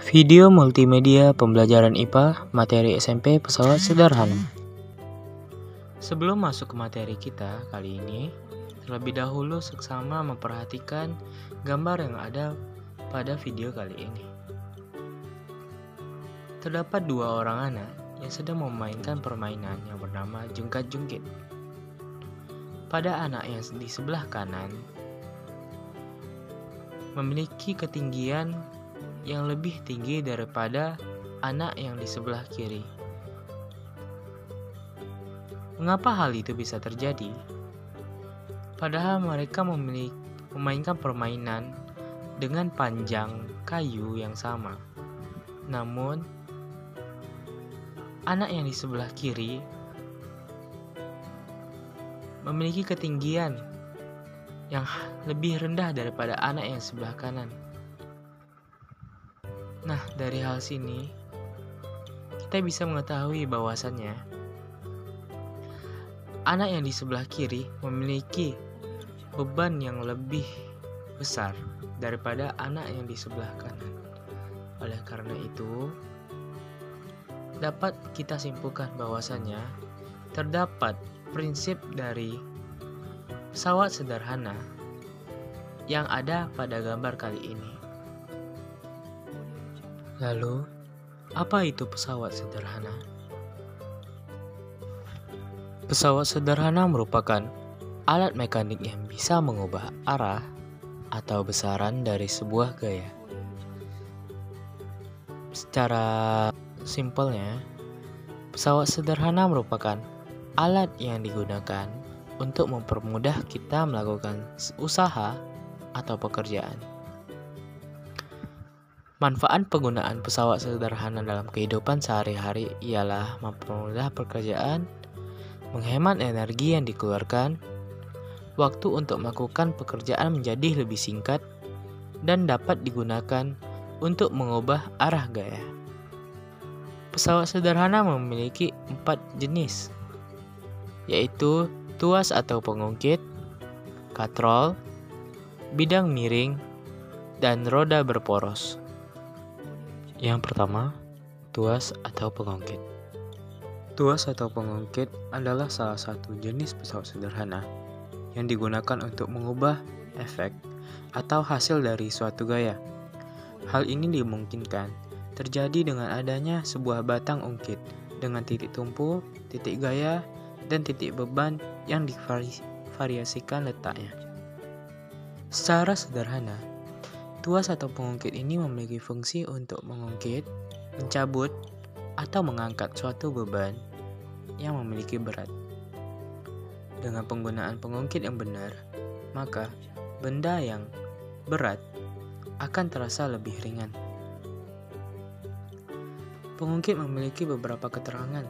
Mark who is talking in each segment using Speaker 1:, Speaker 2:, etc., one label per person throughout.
Speaker 1: Video multimedia pembelajaran IPA materi SMP pesawat sederhana. Sebelum masuk ke materi kita kali ini, terlebih dahulu seksama memperhatikan gambar yang ada pada video kali ini. Terdapat dua orang anak yang sedang memainkan permainan yang bernama jungkat-jungkit. Pada anak yang di sebelah kanan memiliki ketinggian yang lebih tinggi daripada anak yang di sebelah kiri. Mengapa hal itu bisa terjadi? Padahal mereka memainkan permainan dengan panjang kayu yang sama. Namun, anak yang di sebelah kiri memiliki ketinggian yang lebih rendah daripada anak yang sebelah kanan. Nah, dari hal sini, kita bisa mengetahui bahwasannya anak yang di sebelah kiri memiliki beban yang lebih besar daripada anak yang di sebelah kanan. Oleh karena itu, dapat kita simpulkan bahwasannya terdapat prinsip dari pesawat sederhana yang ada pada gambar kali ini. Lalu, apa itu pesawat sederhana? Pesawat sederhana merupakan alat mekanik yang bisa mengubah arah atau besaran dari sebuah gaya. Secara simpelnya, pesawat sederhana merupakan alat yang digunakan untuk mempermudah kita melakukan usaha atau pekerjaan. Manfaat penggunaan pesawat sederhana dalam kehidupan sehari-hari ialah mempermudah pekerjaan, menghemat energi yang dikeluarkan, waktu untuk melakukan pekerjaan menjadi lebih singkat, dan dapat digunakan untuk mengubah arah gaya. Pesawat sederhana memiliki 4 jenis, yaitu tuas atau pengungkit, katrol, bidang miring, dan roda berporos. Yang pertama, tuas atau pengungkit. Tuas atau pengungkit adalah salah satu jenis pesawat sederhana yang digunakan untuk mengubah efek atau hasil dari suatu gaya. Hal ini dimungkinkan terjadi dengan adanya sebuah batang ungkit dengan titik tumpu, titik gaya, dan titik beban yang divariasikan letaknya. Secara sederhana, tuas atau pengungkit ini memiliki fungsi untuk mengungkit, mencabut, atau mengangkat suatu beban yang memiliki berat. Dengan penggunaan pengungkit yang benar, maka benda yang berat akan terasa lebih ringan. Pengungkit memiliki beberapa keterangan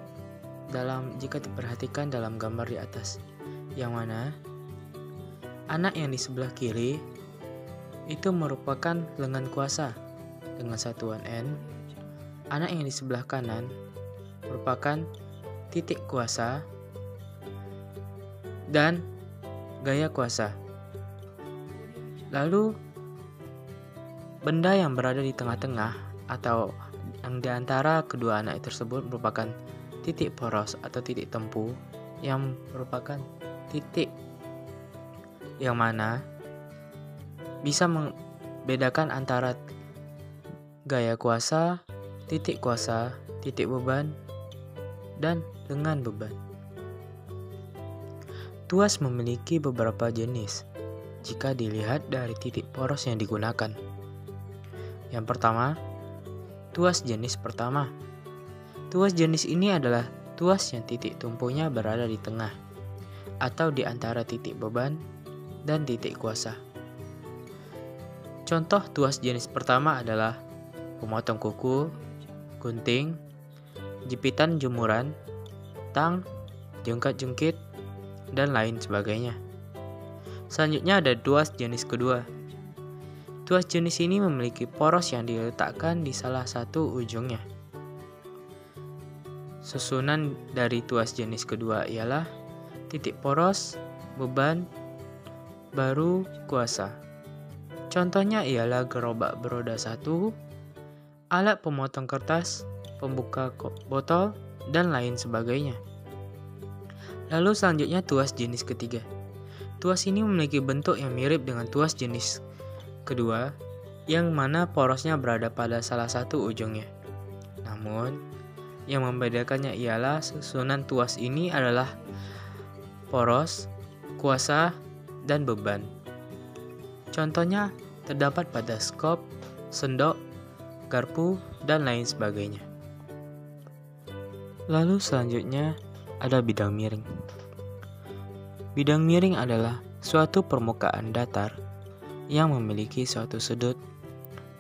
Speaker 1: jika diperhatikan dalam gambar di atas, yang mana anak yang di sebelah kiri itu merupakan lengan kuasa dengan satuan N. Anak yang di sebelah kanan merupakan titik kuasa dan gaya kuasa. Lalu, benda yang berada di tengah-tengah atau yang di antara kedua anak tersebut merupakan titik poros atau titik tempu yang merupakan titik yang mana bisa membedakan antara gaya kuasa, titik beban, dan lengan beban. Tuas memiliki beberapa jenis jika dilihat dari titik poros yang digunakan. Yang pertama, tuas jenis pertama. Tuas jenis ini adalah tuas yang titik tumpunya berada di tengah atau di antara titik beban dan titik kuasa. Contoh tuas jenis pertama adalah pemotong kuku, gunting, jepitan jemuran, tang, jungkat-jungkit, dan lain sebagainya. Selanjutnya ada tuas jenis kedua. Tuas jenis ini memiliki poros yang diletakkan di salah satu ujungnya. Susunan dari tuas jenis kedua ialah titik poros, beban, baru kuasa. Contohnya ialah gerobak beroda 1, alat pemotong kertas, pembuka botol, dan lain sebagainya. Lalu selanjutnya tuas jenis ketiga. Tuas ini memiliki bentuk yang mirip dengan tuas jenis kedua, yang mana porosnya berada pada salah satu ujungnya. Namun, yang membedakannya ialah susunan tuas ini adalah poros, kuasa, dan beban. Contohnya terdapat pada skop, sendok, garpu, dan lain sebagainya. Lalu selanjutnya ada bidang miring. Bidang miring adalah suatu permukaan datar yang memiliki suatu sudut,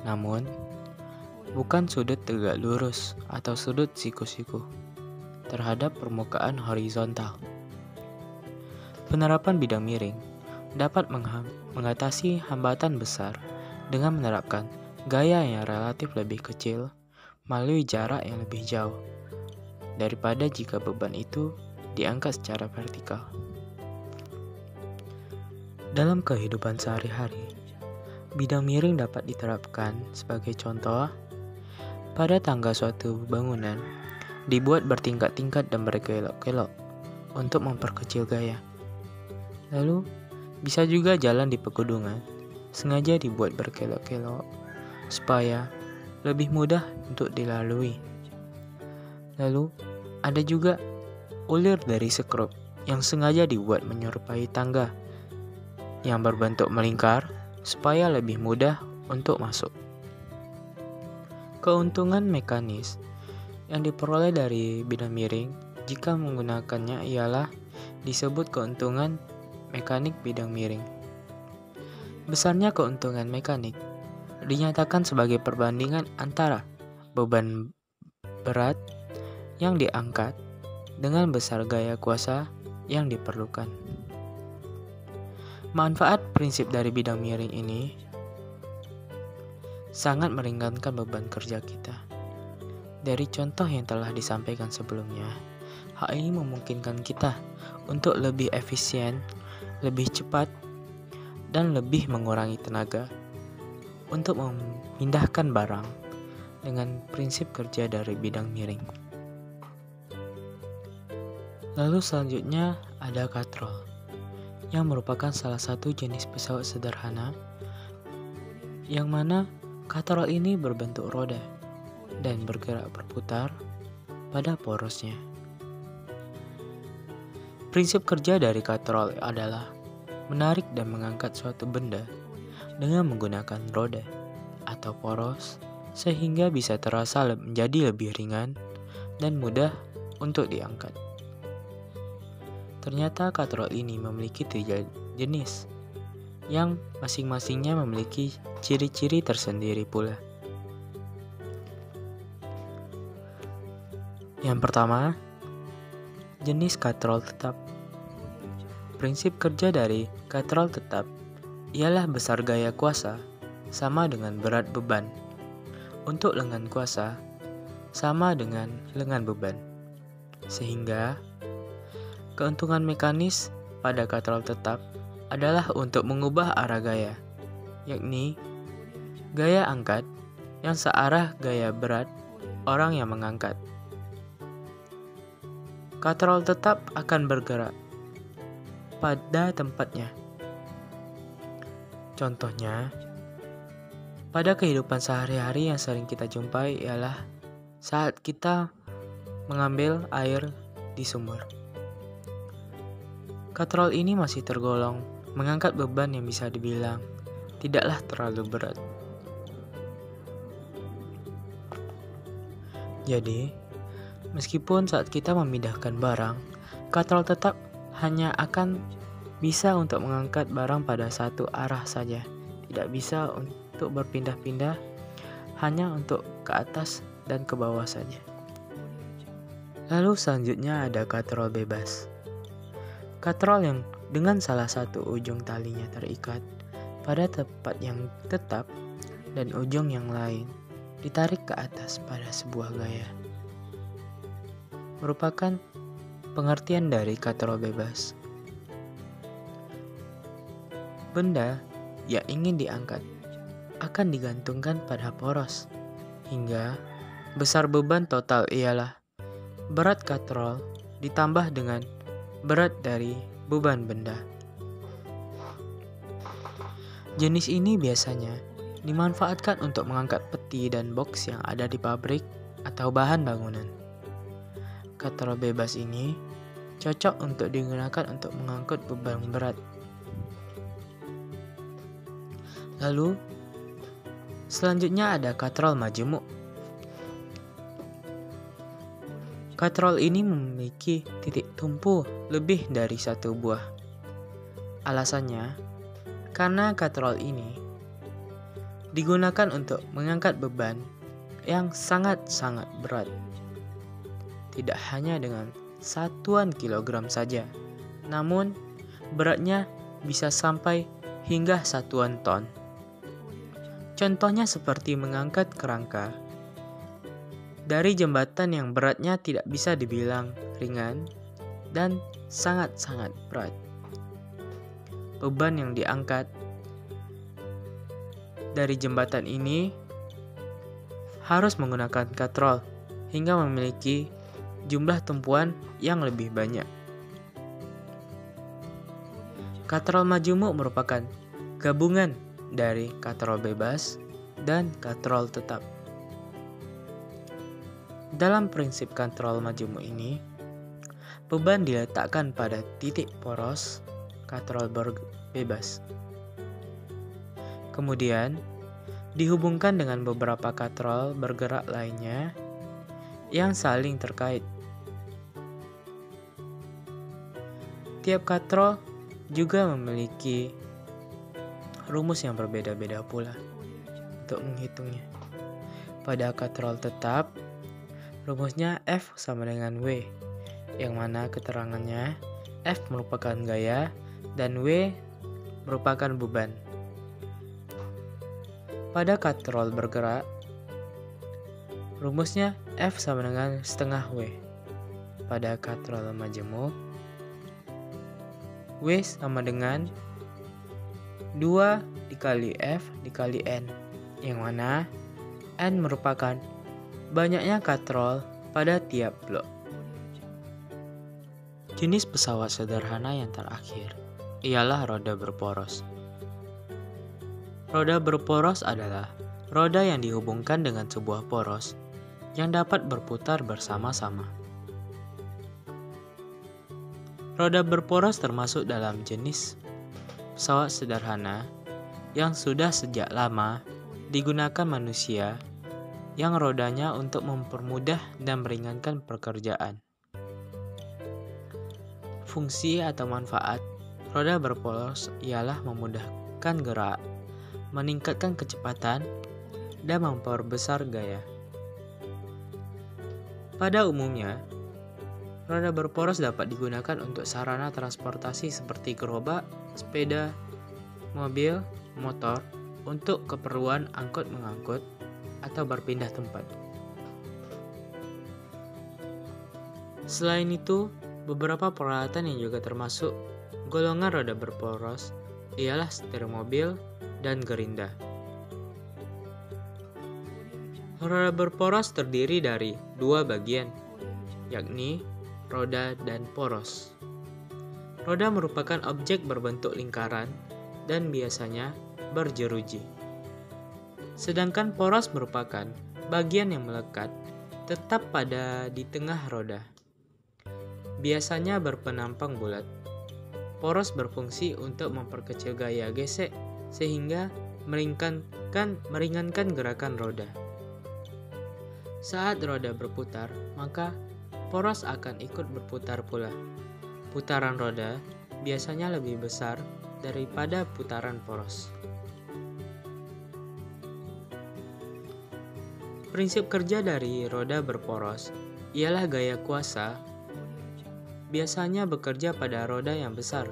Speaker 1: namun bukan sudut tegak lurus atau sudut siku-siku terhadap permukaan horizontal. Penerapan bidang miring dapat mengatasi hambatan besar dengan menerapkan gaya yang relatif lebih kecil melalui jarak yang lebih jauh daripada jika beban itu diangkat secara vertikal. Dalam kehidupan sehari-hari, bidang miring dapat diterapkan sebagai contoh pada tangga suatu bangunan dibuat bertingkat-tingkat dan berkelok-kelok untuk memperkecil gaya. Lalu, bisa juga jalan di pegunungan sengaja dibuat berkelok-kelok supaya lebih mudah untuk dilalui. Lalu, ada juga ulir dari sekrup yang sengaja dibuat menyerupai tangga yang berbentuk melingkar supaya lebih mudah untuk masuk. Keuntungan mekanis yang diperoleh dari bidang miring jika menggunakannya ialah disebut keuntungan mekanik bidang miring. Besarnya keuntungan mekanik dinyatakan sebagai perbandingan antara beban berat yang diangkat dengan besar gaya kuasa yang diperlukan. Manfaat prinsip dari bidang miring ini sangat meringankan beban kerja kita. Dari contoh yang telah disampaikan sebelumnya, hal ini memungkinkan kita untuk lebih efisien, lebih cepat, dan lebih mengurangi tenaga untuk memindahkan barang dengan prinsip kerja dari bidang miring. Lalu selanjutnya ada katrol, yang merupakan salah satu jenis pesawat sederhana, yang mana katrol ini berbentuk roda dan bergerak berputar pada porosnya. Prinsip kerja dari katrol adalah menarik dan mengangkat suatu benda dengan menggunakan roda atau poros sehingga bisa terasa menjadi lebih ringan dan mudah untuk diangkat. Ternyata katrol ini memiliki 3 jenis yang masing-masingnya memiliki ciri-ciri tersendiri pula. Yang pertama, jenis katrol tetap. Prinsip kerja dari katrol tetap ialah besar gaya kuasa sama dengan berat beban. Untuk lengan kuasa sama dengan lengan beban. Sehingga keuntungan mekanis pada katrol tetap adalah untuk mengubah arah gaya, yakni gaya angkat yang searah gaya berat orang yang mengangkat. Katrol tetap akan bergerak pada tempatnya. Contohnya, pada kehidupan sehari-hari yang sering kita jumpai ialah saat kita mengambil air di sumur. Katrol ini masih tergolong mengangkat beban yang bisa dibilang tidaklah terlalu berat. Jadi, meskipun saat kita memindahkan barang, katrol tetap hanya akan bisa untuk mengangkat barang pada satu arah saja, tidak bisa untuk berpindah-pindah, hanya untuk ke atas dan ke bawah saja. Lalu selanjutnya ada katrol bebas. Katrol yang dengan salah satu ujung talinya terikat pada tempat yang tetap dan ujung yang lain ditarik ke atas pada sebuah gaya. Merupakan pengertian dari katrol bebas. Benda yang ingin diangkat akan digantungkan pada poros hingga besar beban total ialah berat katrol ditambah dengan berat dari beban benda. Jenis ini biasanya dimanfaatkan untuk mengangkat peti dan box yang ada di pabrik atau bahan bangunan. Katrol bebas ini cocok untuk digunakan untuk mengangkut beban berat. Lalu, selanjutnya ada katrol majemuk. Katrol ini memiliki titik tumpu lebih dari satu buah. Alasannya, karena katrol ini digunakan untuk mengangkat beban yang sangat-sangat berat. Tidak hanya dengan satuan kilogram saja, namun beratnya bisa sampai hingga satuan ton. Contohnya seperti mengangkat kerangka dari jembatan yang beratnya tidak bisa dibilang ringan dan sangat-sangat berat. Beban yang diangkat dari jembatan ini harus menggunakan katrol hingga memiliki jumlah tumpuan yang lebih banyak. Katrol majemuk merupakan gabungan dari katrol bebas dan katrol tetap. Dalam prinsip katrol majemuk ini, beban diletakkan pada titik poros katrol bebas. Kemudian, dihubungkan dengan beberapa katrol bergerak lainnya yang saling terkait. Tiap katrol juga memiliki rumus yang berbeda-beda pula untuk menghitungnya. Pada katrol tetap, rumusnya F sama dengan W, yang mana keterangannya F merupakan gaya dan W merupakan beban. Pada katrol bergerak, rumusnya F sama dengan setengah W. Pada katrol majemuk, W sama dengan 2 dikali F dikali N, yang mana N merupakan banyaknya katrol pada tiap blok. Jenis pesawat sederhana yang terakhir ialah roda berporos. Roda berporos adalah roda yang dihubungkan dengan sebuah poros yang dapat berputar bersama-sama. Roda berporos termasuk dalam jenis pesawat sederhana yang sudah sejak lama digunakan manusia yang rodanya untuk mempermudah dan meringankan pekerjaan. Fungsi atau manfaat roda berporos ialah memudahkan gerak, meningkatkan kecepatan, dan memperbesar gaya. Pada umumnya, roda berporos dapat digunakan untuk sarana transportasi seperti gerobak, sepeda, mobil, motor, untuk keperluan angkut-mengangkut atau berpindah tempat. Selain itu, beberapa peralatan yang juga termasuk golongan roda berporos ialah setir mobil dan gerinda. Roda berporos terdiri dari dua bagian, yakni roda dan poros. Roda merupakan objek berbentuk lingkaran dan biasanya berjeruji. Sedangkan poros merupakan bagian yang melekat tetap di tengah roda. Biasanya berpenampang bulat. Poros berfungsi untuk memperkecil gaya gesek sehingga meringankan gerakan roda. Saat roda berputar, maka poros akan ikut berputar pula. Putaran roda biasanya lebih besar daripada putaran poros. Prinsip kerja dari roda berporos ialah gaya kuasa biasanya bekerja pada roda yang besar.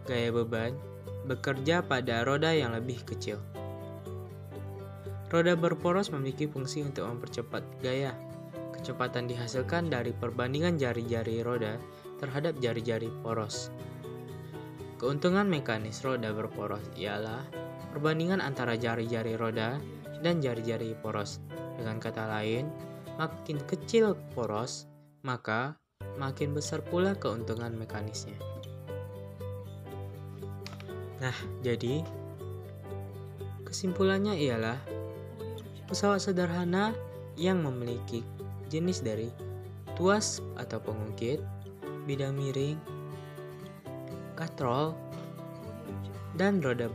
Speaker 1: Gaya beban bekerja pada roda yang lebih kecil. Roda berporos memiliki fungsi untuk mempercepat gaya. Kecepatan dihasilkan dari perbandingan jari-jari roda terhadap jari-jari poros. Keuntungan mekanis roda berporos ialah perbandingan antara jari-jari roda dan jari-jari poros. Dengan kata lain, makin kecil poros, maka makin besar pula keuntungan mekanisnya. Nah, jadi kesimpulannya ialah pesawat sederhana yang memiliki jenis dari tuas atau pengungkit, bidang miring, katrol, dan roda